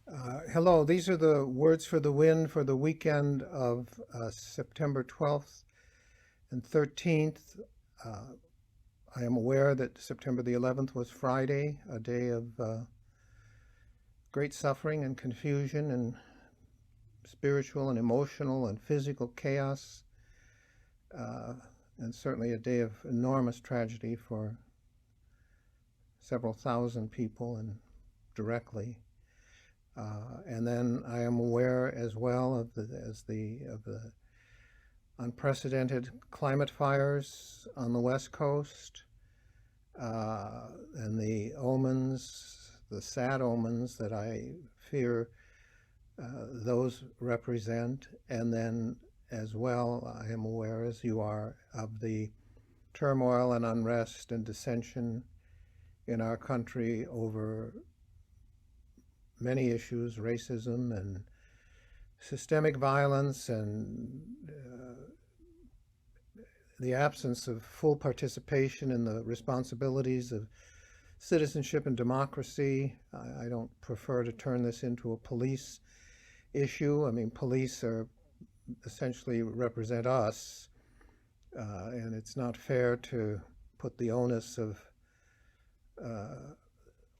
Hello, these are the words for the wind for the weekend of September 12th and 13th. Uh, I am aware that September the 11th was Friday, a day of great suffering and confusion and spiritual and emotional and physical chaos, uh, and certainly a day of enormous tragedy for several thousand people and directly. And then I am aware as well of the unprecedented climate fires on the West Coast, and the sad omens that I fear those represent. And then as well, I am aware, as you are, of the turmoil and unrest and dissension in our country over many issues, racism and systemic violence and the absence of full participation in the responsibilities of citizenship and democracy. I don't prefer to turn this into a police issue. I mean, police are essentially represent us, and it's not fair to put the onus of uh,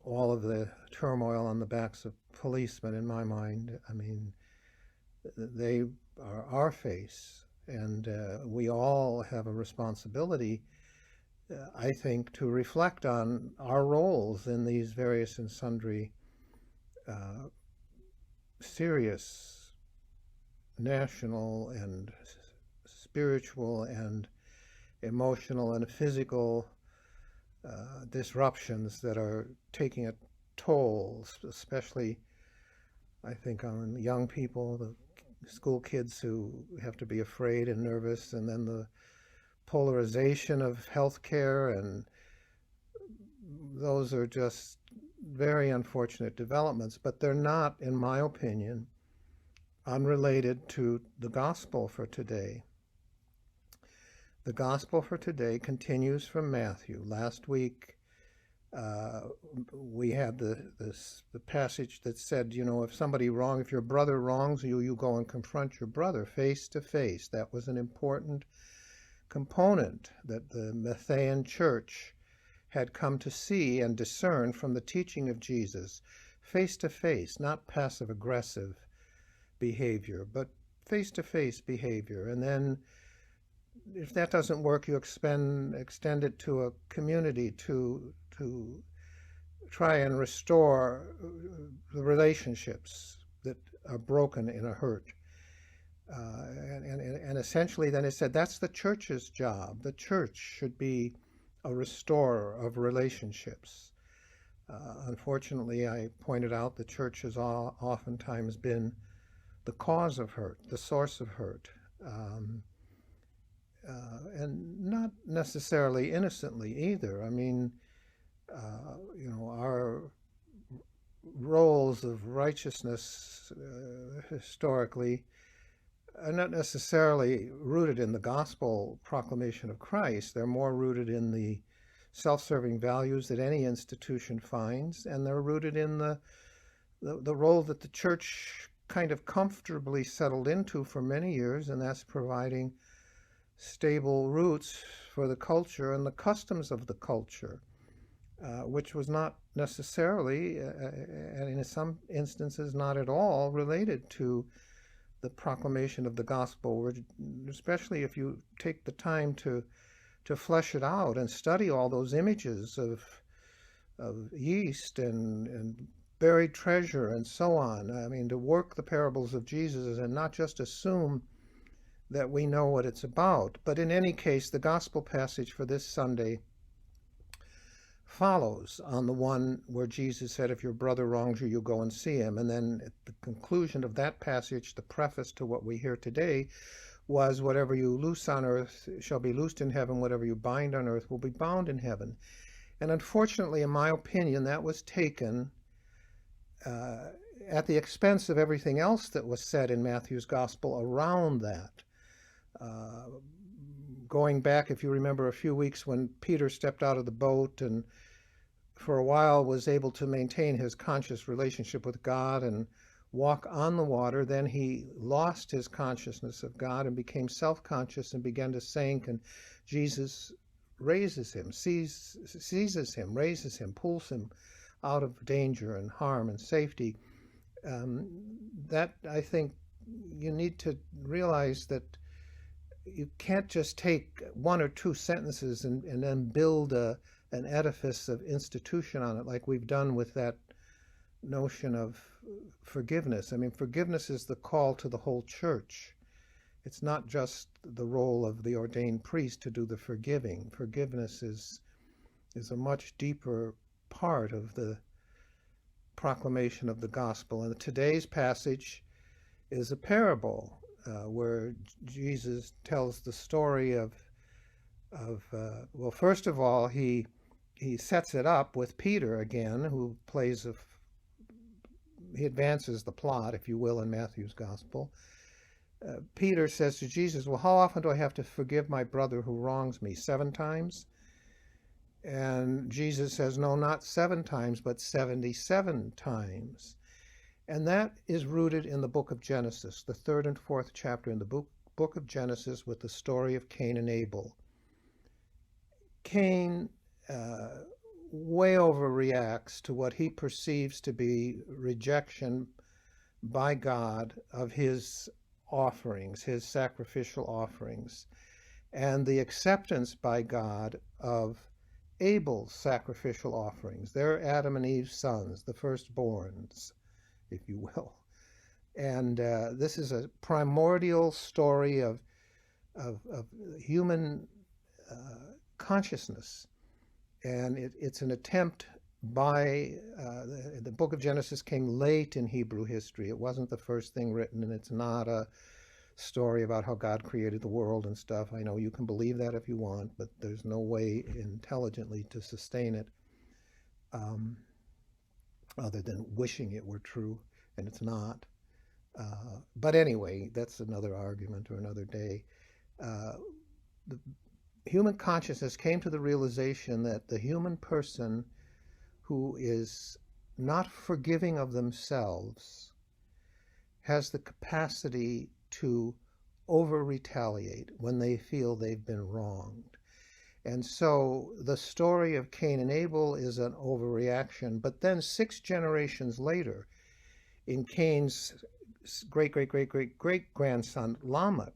all of the turmoil on the backs of policemen, in my mind. I mean, they are our face, and we all have a responsibility, I think, to reflect on our roles in these various and sundry uh, serious national and spiritual and emotional and physical disruptions that are taking a toll, especially, I think, on young people, the school kids who have to be afraid and nervous, and then the polarization of healthcare, and those are just very unfortunate developments, but they're not, in my opinion, unrelated to the gospel for today. The gospel for today continues from Matthew. Last week, uh, we had the passage that said, if your brother wrongs you, you go and confront your brother face to face. That was an important component that the Matthean church had come to see and discern from the teaching of Jesus, face to face, not passive aggressive behavior, but face to face behavior. And then if that doesn't work, you extend it to a community to try and restore the relationships that are broken in a hurt. And essentially, then it said that's the church's job. The church should be a restorer of relationships. Unfortunately, I pointed out the church has oftentimes been the cause of hurt, the source of hurt. And not necessarily innocently either. I mean, our roles of righteousness historically are not necessarily rooted in the gospel proclamation of Christ. They're more rooted in the self-serving values that any institution finds, and they're rooted in the role that the church kind of comfortably settled into for many years, and that's providing stable roots for the culture and the customs of the culture, which was not necessarily, and in some instances not at all, related to the proclamation of the gospel, especially if you take the time to flesh it out and study all those images of yeast and buried treasure and so on. I mean, to work the parables of Jesus and not just assume that we know what it's about. But in any case, the gospel passage for this Sunday follows on the one where Jesus said, if your brother wrongs you, you go and see him. And then at the conclusion of that passage, the preface to what we hear today was, whatever you loose on earth shall be loosed in heaven, whatever you bind on earth will be bound in heaven. And unfortunately, in my opinion, that was taken at the expense of everything else that was said in Matthew's gospel around that. Going back, if you remember, a few weeks when Peter stepped out of the boat and for a while was able to maintain his conscious relationship with God and walk on the water. Then he lost his consciousness of God and became self-conscious and began to sink, and Jesus raises him, seizes him, raises him, pulls him out of danger and harm and safety. That, I think, you need to realize that you can't just take one or two sentences and then build an edifice of institution on it like we've done with that notion of forgiveness. I mean, forgiveness is the call to the whole church. It's not just the role of the ordained priest to do the forgiving. Forgiveness is a much deeper part of the proclamation of the gospel. And today's passage is a parable where Jesus tells the story of well, first of all, he sets it up with Peter again, who he advances the plot, if you will, in Matthew's gospel. Peter says to Jesus, well, how often do I have to forgive my brother who wrongs me? 7 times? And Jesus says, no, not 7 times, but 77 times. And that is rooted in the book of Genesis, the 3rd and 4th chapter in the book of Genesis, with the story of Cain and Abel. Cain way overreacts to what he perceives to be rejection by God of his offerings, his sacrificial offerings, and the acceptance by God of Abel's sacrificial offerings. They're Adam and Eve's sons, the firstborns, if you will. And this is a primordial story of human consciousness. And it's an attempt by, the book of Genesis came late in Hebrew history. It wasn't the first thing written, and it's not a story about how God created the world and stuff. I know you can believe that if you want, but there's no way intelligently to sustain it other than wishing it were true, and it's not. But anyway, that's another argument or another day. The human consciousness came to the realization that the human person who is not forgiving of themselves has the capacity to over-retaliate when they feel they've been wronged. And so the story of Cain and Abel is an overreaction. But then 6 generations later, in Cain's great-great-great-great-great-grandson Lamech,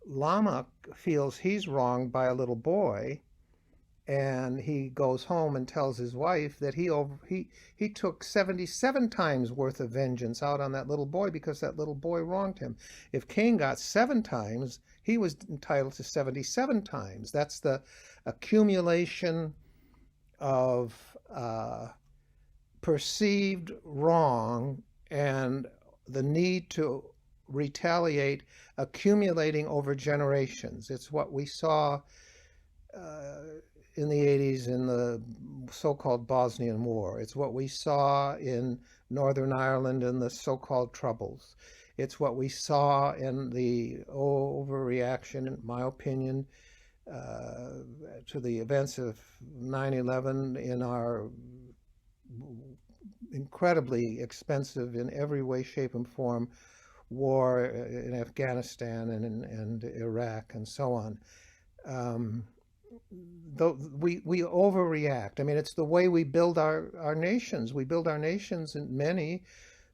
Lamech feels he's wronged by a little boy, and he goes home and tells his wife that he took 77 times worth of vengeance out on that little boy because that little boy wronged him. If Cain got 7 times, he was entitled to 77 times. That's the accumulation of perceived wrong and the need to retaliate accumulating over generations. It's what we saw in the 80s in the so-called Bosnian War. It's what we saw in Northern Ireland in the so-called Troubles. It's what we saw in the overreaction, in my opinion, to the events of 9/11 in our incredibly expensive in every way, shape, and form war in Afghanistan and Iraq and so on. Though we overreact. I mean, it's the way we build our nations. We build our nations, and many,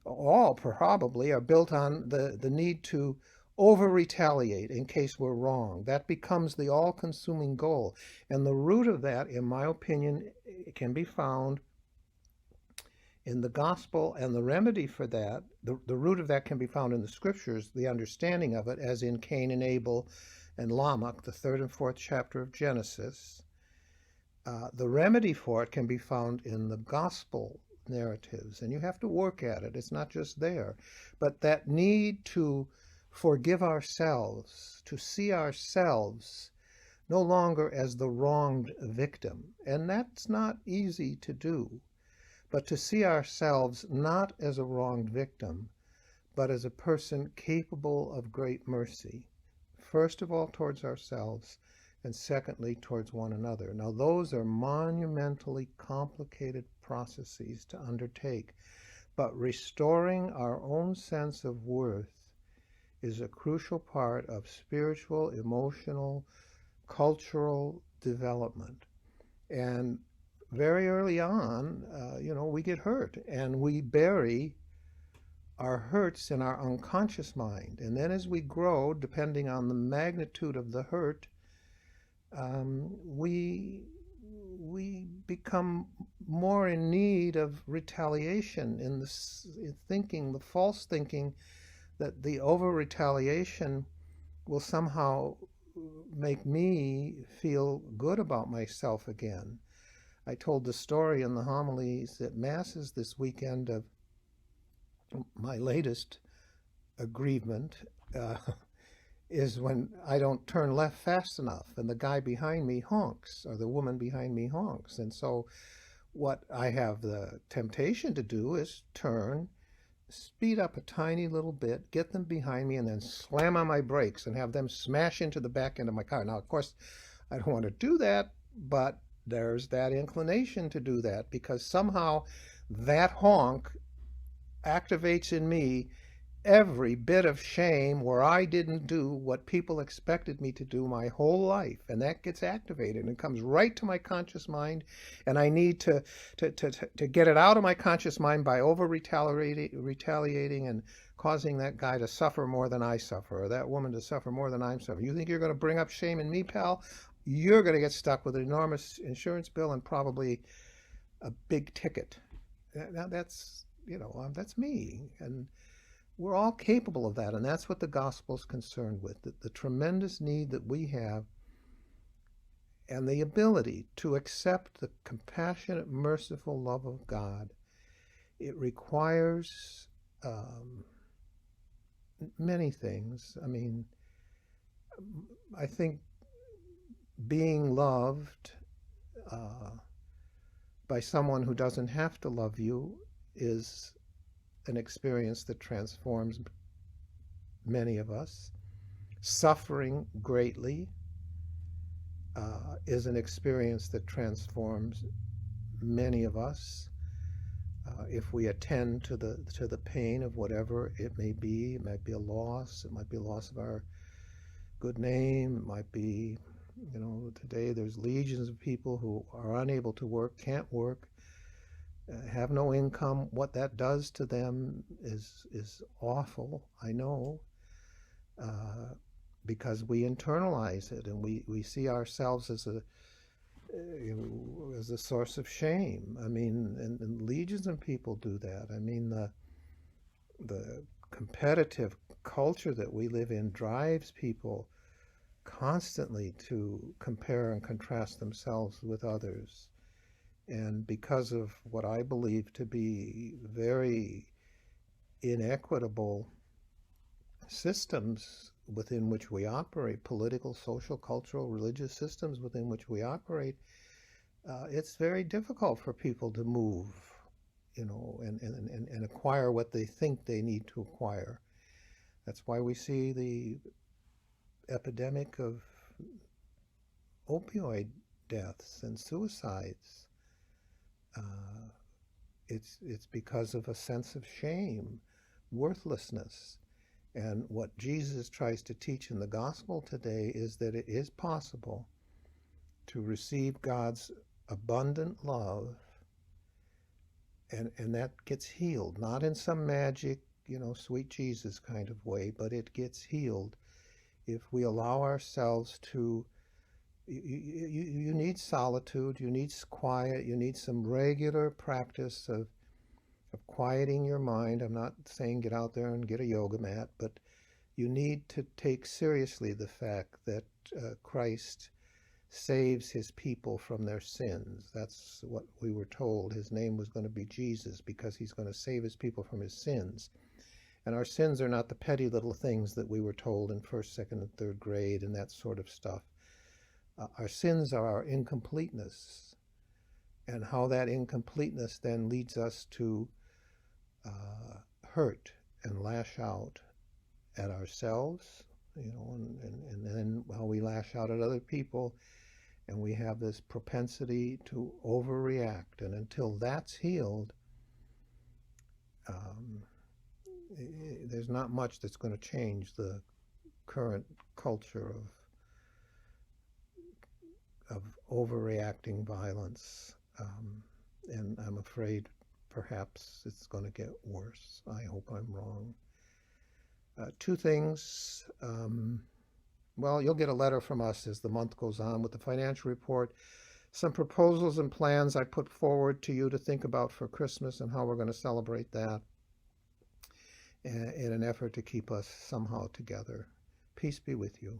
all probably, are built on the need to over-retaliate in case we're wrong. That becomes the all-consuming goal. And the root of that, in my opinion, can be found in the gospel, and the remedy for that, the root of that can be found in the scriptures, the understanding of it, as in Cain and Abel and Lamech, the 3rd and 4th chapter of Genesis. The remedy for it can be found in the gospel narratives, and you have to work at it. It's not just there. But that need to forgive ourselves, to see ourselves no longer as the wronged victim, and that's not easy to do, but to see ourselves not as a wronged victim, but as a person capable of great mercy, first of all towards ourselves, and secondly, towards one another. Now, those are monumentally complicated processes to undertake, but restoring our own sense of worth is a crucial part of spiritual, emotional, cultural development. And very early on, we get hurt and we bury our hurts in our unconscious mind. And then as we grow, depending on the magnitude of the hurt, we become more in need of retaliation in the false thinking that the over-retaliation will somehow make me feel good about myself again. I told the story in the homilies at Masses this weekend of my latest aggrievement is when I don't turn left fast enough and the guy behind me honks, or the woman behind me honks. And so what I have the temptation to do is turn, speed up a tiny little bit, get them behind me, and then slam on my brakes and have them smash into the back end of my car. Now, of course, I don't want to do that, but there's that inclination to do that because somehow that honk activates in me every bit of shame where I didn't do what people expected me to do my whole life, and that gets activated and comes right to my conscious mind, and I need to get it out of my conscious mind by retaliating and causing that guy to suffer more than I suffer, or that woman to suffer more than I'm suffering. You think you're going to bring up shame in me, pal? You're going to get stuck with an enormous insurance bill and probably a big ticket. Now that's me, and we're all capable of that, and that's what the gospel's concerned with, the tremendous need that we have and the ability to accept the compassionate, merciful love of God. It requires many things. I mean, I think being loved by someone who doesn't have to love you is an experience that transforms many of us. Suffering greatly is an experience that transforms many of us. If we attend to the pain of whatever it might be a loss. It might be a loss of our good name. It might be, today there's legions of people who are unable to work, can't work, have no income. What that does to them is awful, I know, because we internalize it and we see ourselves as a source of shame. I mean, and legions of people do that. I mean, the competitive culture that we live in drives people constantly to compare and contrast themselves with others. And because of what I believe to be very inequitable systems within which we operate, political, social, cultural, religious systems within which we operate, it's very difficult for people to move, and acquire what they think they need to acquire. That's why we see the epidemic of opioid deaths and suicides. It's because of a sense of shame, worthlessness. And what Jesus tries to teach in the gospel today is that it is possible to receive God's abundant love, and that gets healed, not in some magic, sweet Jesus kind of way, but it gets healed if we allow ourselves to. You need solitude, you need quiet, you need some regular practice of quieting your mind. I'm not saying get out there and get a yoga mat, but you need to take seriously the fact that Christ saves his people from their sins. That's what we were told. His name was going to be Jesus because he's going to save his people from his sins. And our sins are not the petty little things that we were told in first, second, and third grade and that sort of stuff. Our sins are our incompleteness, and how that incompleteness then leads us to hurt and lash out at ourselves and then how we lash out at other people, and we have this propensity to overreact. And until that's healed, um, there's not much that's going to change the current culture of overreacting violence. And I'm afraid perhaps it's going to get worse. I hope I'm wrong. Two things. Well, you'll get a letter from us as the month goes on with the financial report, some proposals and plans I put forward to you to think about for Christmas and how we're going to celebrate that in an effort to keep us somehow together. Peace be with you.